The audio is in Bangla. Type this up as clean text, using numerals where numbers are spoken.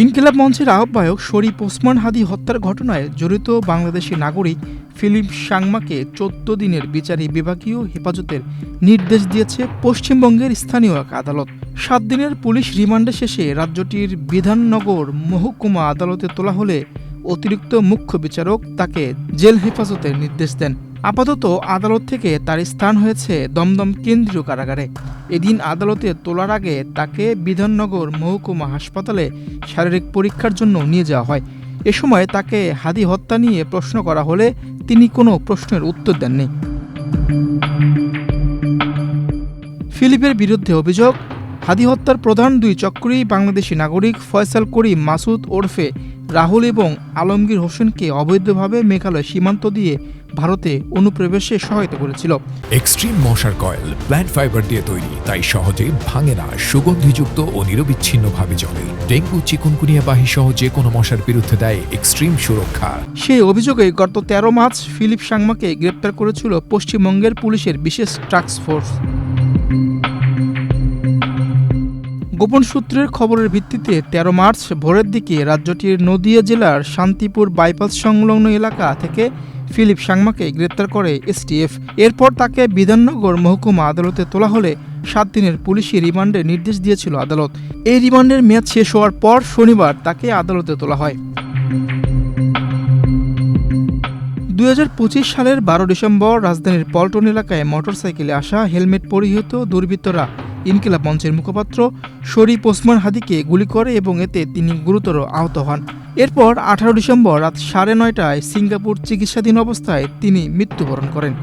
ইনকিলাব মঞ্চের আহ্বায়ক শরীফ ওসমান হাদী হত্যার ঘটনায় জড়িত বাংলাদেশি নাগরিক ফিলিপ সাংমাকে ১৪ দিনের বিচারিক বিভাগীয় হেফাজতের নির্দেশ দিয়েছে পশ্চিমবঙ্গের স্থানীয় এক আদালত। ৭ দিনের পুলিশ রিমান্ডে শেষে রাজ্যটির বিধাননগর মহকুমা আদালতে তোলা হলে অতিরিক্ত মুখ্য বিচারক তাকে জেল হেফাজতের নির্দেশ দেন। আপাতত আদালত থেকে তার স্থান হয়েছে দমদম কেন্দ্রীয় কারাগারে। এদিন আদালতে তোলার আগে তাকে বিধাননগর মহকুমা হাসপাতালে শারীরিক পরীক্ষার জন্য নিয়ে যাওয়া হয়। এ সময় তাকে হাদী হত্যা নিয়ে প্রশ্ন করা হলে তিনি কোনো প্রশ্নের উত্তর দেননি। ফিলিপের বিরুদ্ধে অভিযোগ, হাদী হত্যার প্রধান ২ চক্রই বাংলাদেশি নাগরিক ফয়সাল করিম মাসুদ ওরফে রাহুল এবং আলমগীর হোসেনকে অবৈধভাবে মেঘালয় সীমান্ত দিয়ে ভারতে অনুপ্রবেশে সহায়তা করেছিল। এক্সট্রিম মশার কয়েল প্ল্যান্ট ফাইবার দিয়ে তৈরি, তাই সহজে ভাঙে না, সুগন্ধিযুক্ত ও নিরবিচ্ছিন্নভাবে জ্বলে। ডেঙ্গু, চিকুনগুনিয়া বাহী সহ যে কোনো মশার বিরুদ্ধে দেয় এক্সট্রিম সুরক্ষা। সেই অভিযোগে গত ১৩ মার্চ ফিলিপ সাংমাকে গ্রেপ্তার করেছিল পশ্চিমবঙ্গের পুলিশের বিশেষ টাস্ক ফোর্স। গোপন সূত্রের খবরের ভিত্তিতে ১৩ মার্চ ভোরের দিকে রাজ্যটির নদিয়া জেলার শান্তিপুর বাইপাস সংলগ্ন এলাকা থেকে ফিলিপ সাংমাকে গ্রেপ্তার করে এসটিএফ। এরপর তাকে বিধাননগর মহকুমা আদালতে তোলা হলে ৭ দিনের পুলিশি রিমান্ডের নির্দেশ দিয়েছিল আদালত। এই রিমান্ডের মেয়াদ শেষ হওয়ার পর শনিবার তাকে আদালতে তোলা হয়। ২০২৫ সালের ১২ ডিসেম্বর রাজধানীর পল্টন এলাকায় মোটরসাইকেলে আসা হেলমেট পরিহিত দুর্বৃত্তরা ইনকিলাব মঞ্চের মুখপাত্র শরীফ ওসমান হাদীকে গুলি করে এবং এতে তিনি গুরুতর আহত হন। এরপর ১৮ ডিসেম্বর রাত ৯:৩০টায় সিঙ্গাপুর চিকিৎসাধীন অবস্থায় তিনি মৃত্যুবরণ করেন।